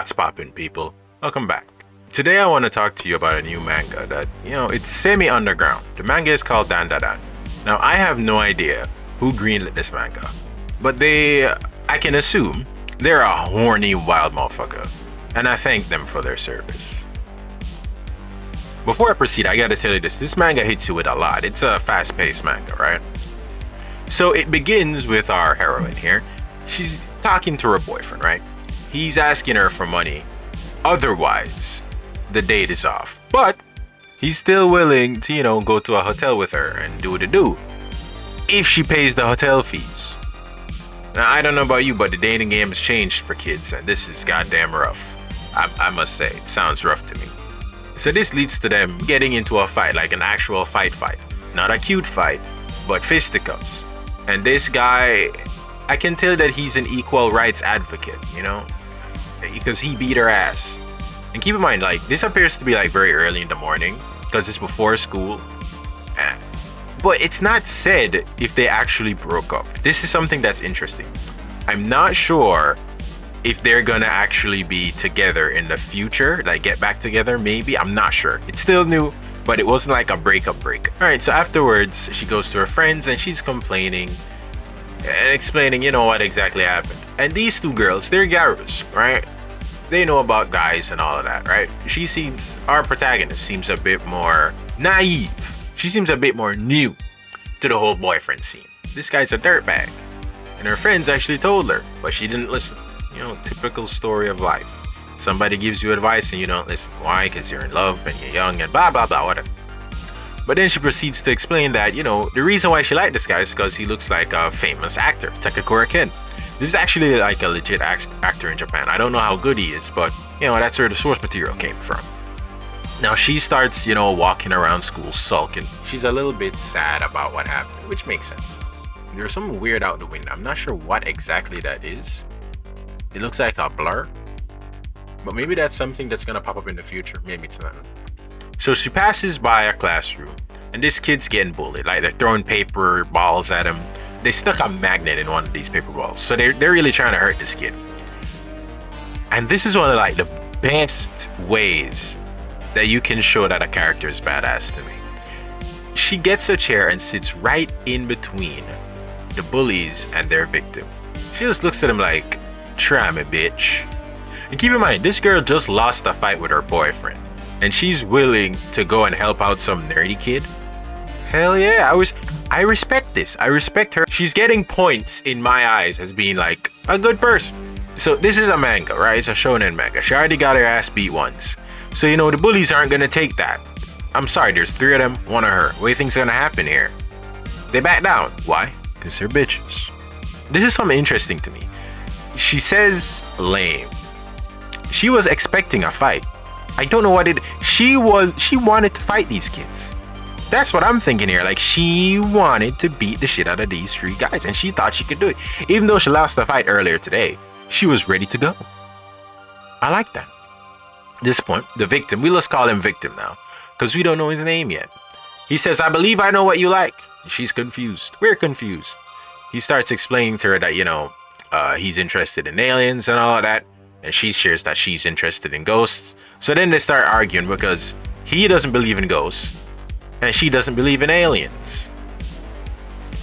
What's poppin', people? Welcome back. Today I want to talk to you about a new manga that, it's semi-underground. The manga is called Dandadan. Now, I have no idea who greenlit this manga, but I can assume they're a horny wild motherfucker, and I thank them for their service. Before I proceed, I gotta tell you this manga hits you with a lot. It's a fast-paced manga, right? So it begins with our heroine here. She's talking to her boyfriend, right? He's asking her for money. Otherwise, the date is off. But he's still willing to, go to a hotel with her and do the do. If she pays the hotel fees. Now, I don't know about you, but the dating game has changed for kids, and this is goddamn rough. I must say, it sounds rough to me. So this leads to them getting into a fight, like an actual fight. Not a cute fight, but fisticuffs. And this guy, I can tell that he's an equal rights advocate, because he beat her ass. And keep in mind, this appears to be very early in the morning, because it's before school. But it's not said if they actually broke up. This is something that's interesting. I'm not sure if they're gonna actually be together in the future, get back together, maybe. I'm not sure. It's still new, but it wasn't like a breakup. Alright, so afterwards, she goes to her friends and she's complaining and explaining, what exactly happened. And these two girls, they're garus, right? They know about guys and all of that, right? Our protagonist seems a bit more naive. She seems a bit more new to the whole boyfriend scene. This guy's a dirtbag. And her friends actually told her, but she didn't listen. Typical story of life. Somebody gives you advice and you don't listen. Why? Because you're in love and you're young and blah, blah, blah, whatever. But then she proceeds to explain that, the reason why she liked this guy is because he looks like a famous actor, Takakura Ken. This is actually a legit actor in Japan. I don't know how good he is, but, that's where the source material came from. Now she starts, walking around school sulking. She's a little bit sad about what happened, which makes sense. There's something weird out the window. I'm not sure what exactly that is. It looks like a blur, but maybe that's something that's gonna pop up in the future. Maybe it's not. So she passes by a classroom, and this kid's getting bullied. They're throwing paper balls at him. They stuck a magnet in one of these paper balls, so they're really trying to hurt this kid. And this is one of the best ways that you can show that a character is badass to me. She gets a chair and sits right in between the bullies and their victim. She just looks at him like, try me, bitch. And keep in mind, this girl just lost a fight with her boyfriend, and she's willing to go and help out some nerdy kid. Hell yeah, I respect this. I respect her. She's getting points in my eyes as being a good person. So this is a manga, right? It's a shonen manga. She already got her ass beat once. So the bullies aren't gonna take that. I'm sorry, there's 3 of them, 1 of her. What do you think's gonna happen here? They back down. Why? Because they're bitches. This is something interesting to me. She says lame. She was expecting a fight. I don't know what she wanted to fight these kids. That's what I'm thinking here. She wanted to beat the shit out of these 3 guys, and she thought she could do it. Even though she lost the fight earlier today, she was ready to go. I like that. At this point, the victim, we let's call him victim now, because we don't know his name yet. He says, I believe I know what you like. She's confused. We're confused. He starts explaining to her that, he's interested in aliens and all of that, and she shares that she's interested in ghosts. So then they start arguing because he doesn't believe in ghosts and she doesn't believe in aliens.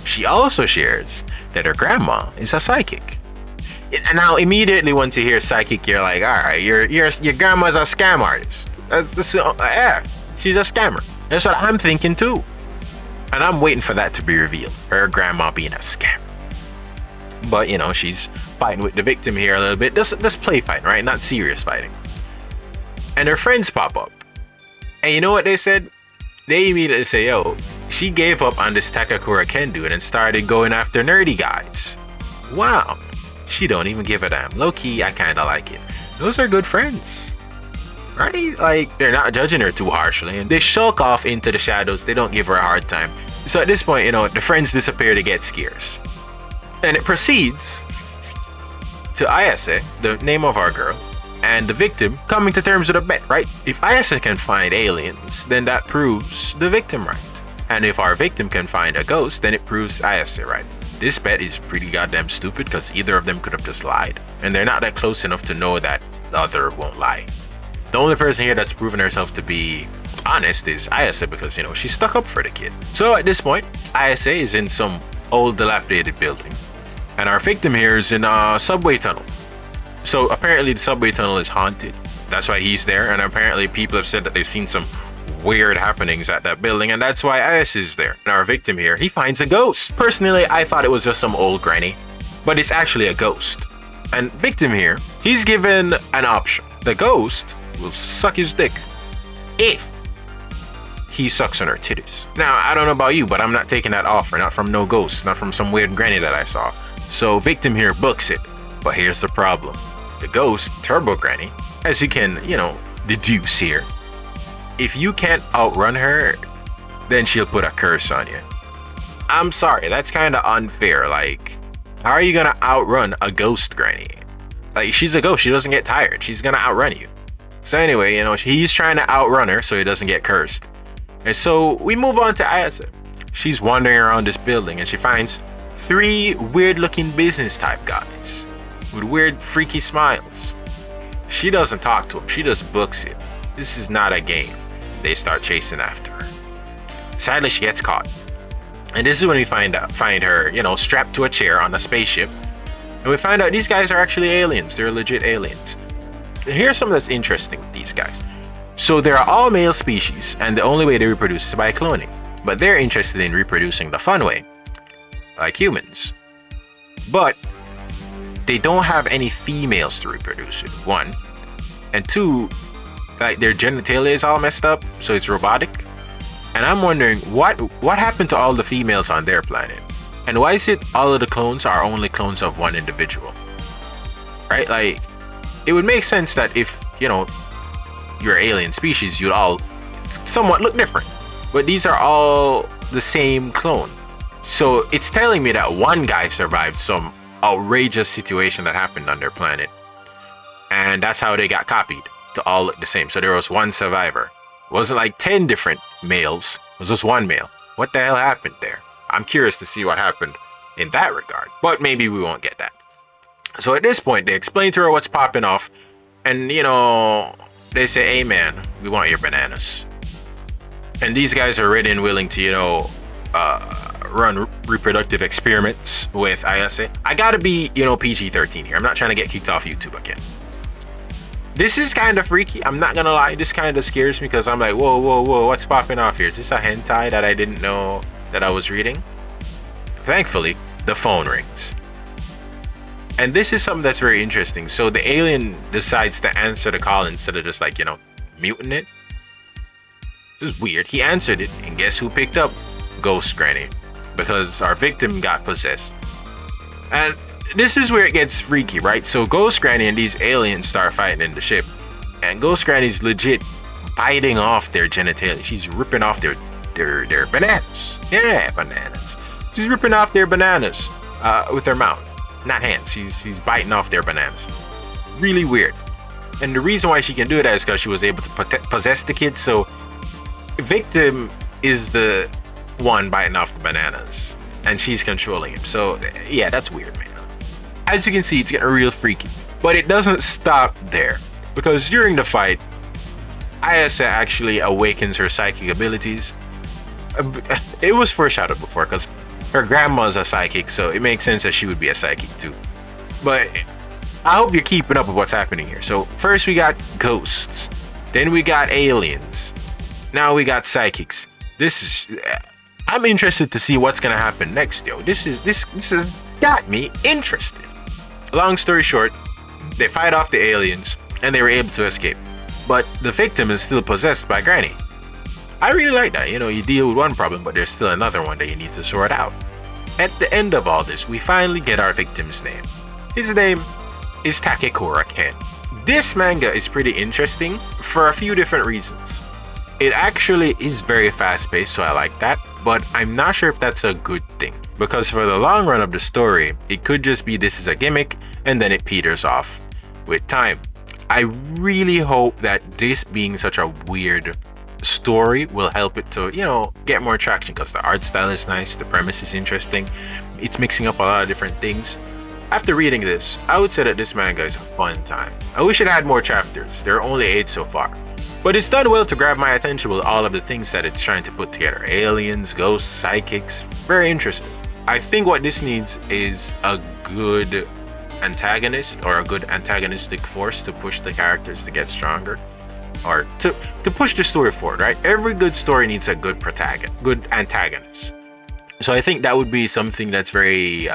She also shares that her grandma is a psychic. And now immediately once you hear psychic, you're like, all right, your grandma's a scam artist. Yeah, she's a scammer. That's what I'm thinking too. And I'm waiting for that to be revealed. Her grandma being a scammer. But she's fighting with the victim here a little bit. This play fighting, right? Not serious fighting. And her friends pop up. And you know what they said? They immediately say, yo, she gave up on this Takakura Ken dude and started going after nerdy guys. Wow. She don't even give a damn. Low key, I kinda like it. Those are good friends. Right? They're not judging her too harshly. And they shulk off into the shadows. They don't give her a hard time. So at this point, the friends disappear to get scarce. And it proceeds to Ayase, the name of our girl, and the victim coming to terms with a bet, right? If Ayase can find aliens, then that proves the victim right. And if our victim can find a ghost, then it proves Ayase right. this bet is pretty goddamn stupid because either of them could have just lied. And they're not that close enough to know that the other won't lie. The only person here that's proven herself to be honest is Ayase because, you know, she stuck up for the kid. So at this point, Ayase is in some old dilapidated building. And our victim here is in a subway tunnel. So apparently the subway tunnel is haunted. That's why he's there. And apparently people have said that they've seen some weird happenings at that building. And that's why Ayase is there. And our victim here, he finds a ghost. Personally, I thought it was just some old granny. But it's actually a ghost. And victim here, he's given an option. The ghost will suck his dick if he sucks on her titties. Now, I don't know about you, but I'm not taking that offer. Not from no ghost. Not from some weird granny that I saw. So victim here books it. But here's the problem. The ghost, Turbo Granny, as you can, you know, deduce here, if you can't outrun her, then she'll put a curse on you. I'm sorry, that's kind of unfair. Like, how are you gonna outrun a ghost granny? Like, she's a ghost, she doesn't get tired. She's gonna outrun you. So anyway, you know, he's trying to outrun her so he doesn't get cursed. And so we move on to Ayase. She's wandering around this building and she finds 3 weird looking business type guys with weird freaky smiles. She doesn't talk to him, she just books it. This is not a game. They start chasing after her. Sadly, she gets caught. And this is when we find her, you know, strapped to a chair on a spaceship. And we find out these guys are actually aliens. They're legit aliens. And here's something that's interesting with these guys. So they're all male species, and the only way they reproduce is by cloning. But they're interested in reproducing the fun way, like humans. But they don't have any females to reproduce it, 1. And 2, like their genitalia is all messed up, so it's robotic. And I'm wondering what happened to all the females on their planet? And why is it all of the clones are only clones of one individual? Right? Like, it would make sense that if, you know, you're alien species, you'd all somewhat look different. But these are all the same clone. So it's telling me that one guy survived some outrageous situation that happened on their planet. And that's how they got copied to all look the same. So there was one survivor. It wasn't like 10 different males. It was just one male. What the hell happened there? I'm curious to see what happened in that regard. But maybe we won't get that. So at this point, they explain to her what's popping off. And, you know, they say, hey man, we want your bananas. And these guys are ready and willing to, you know, run reproductive experiments with Ayase. I gotta be, you know, PG-13 here. I'm not trying to get kicked off YouTube again. This is kind of freaky. I'm not gonna lie. This kind of scares me because I'm like, whoa, whoa, whoa, what's popping off here? Is this a hentai that I didn't know that I was reading? Thankfully, the phone rings. And this is something that's very interesting. So the alien decides to answer the call instead of just like, you know, muting it. It was weird. He answered it, and guess who picked up? Ghost Granny. Because our victim got possessed. And this is where it gets freaky, right? So Ghost Granny and these aliens start fighting in the ship. And Ghost Granny's legit biting off their genitalia. She's ripping off their bananas. Yeah, bananas. She's ripping off their bananas with her mouth. Not hands. She's biting off their bananas. Really weird. And the reason why she can do that is because she was able to possess the kid. So victim is the one biting off the bananas. And she's controlling him. So yeah, that's weird, man. As you can see, it's getting real freaky. But it doesn't stop there. Because during the fight, Ayase actually awakens her psychic abilities. It was foreshadowed before because her grandma's a psychic, so it makes sense that she would be a psychic too. But I hope you're keeping up with what's happening here. So first we got ghosts, then we got aliens, now we got psychics. I'm interested to see what's gonna happen next, yo. This has got me interested. Long story short, they fight off the aliens and they were able to escape. But the victim is still possessed by Granny. I really like that. You know, you deal with one problem, but there's still another one that you need to sort out. At the end of all this, we finally get our victim's name. His name is Takekura Ken. This manga is pretty interesting for a few different reasons. It actually is very fast-paced, so I like that, but I'm not sure if that's a good thing. Because for the long run of the story, it could just be this is a gimmick, and then it peters off with time. I really hope that this being such a weird story will help it to, get more traction, because the art style is nice, the premise is interesting, it's mixing up a lot of different things. After reading this, I would say that this manga is a fun time. I wish it had more chapters. There are only 8 so far. But it's done well to grab my attention with all of the things that it's trying to put together. Aliens, ghosts, psychics. Very interesting. I think what this needs is a good antagonist, or a good antagonistic force to push the characters to get stronger, or to push the story forward, right? Every good story needs a good good antagonist. So I think that would be something that's very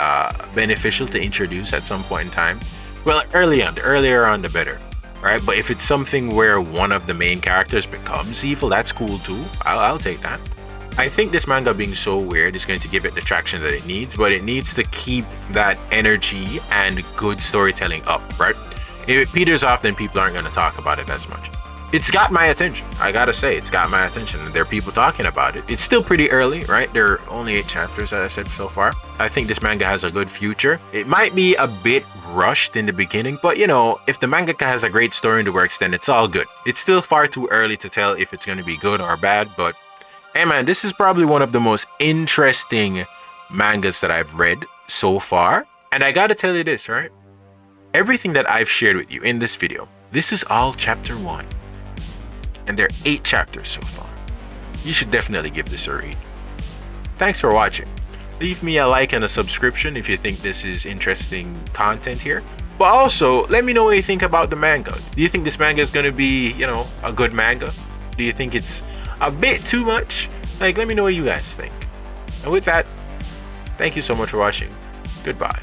beneficial to introduce at some point in time. Well, early on, the earlier on the better, right? But if it's something where one of the main characters becomes evil, that's cool too. I'll take that. I think this manga being so weird is going to give it the traction that it needs, but it needs to keep that energy and good storytelling up, right? If it peters off, then people aren't going to talk about it as much. It's got my attention. I gotta say, it's got my attention. There are people talking about it. It's still pretty early, right? There are only 8 chapters, as I said so far. I think this manga has a good future. It might be a bit rushed in the beginning, but if the mangaka has a great story in the works, then it's all good. It's still far too early to tell if it's going to be good or bad, but hey man, this is probably one of the most interesting mangas that I've read so far. And I gotta tell you this, right? Everything that I've shared with you in this video, this is all chapter 1. And there are 8 chapters so far. You should definitely give this a read. Thanks for watching. Leave me a like and a subscription if you think this is interesting content here. But also, let me know what you think about the manga. Do you think this manga is going to be, a good manga? Do you think it's a bit too much? Let me know what you guys think. And with that, thank you so much for watching. Goodbye.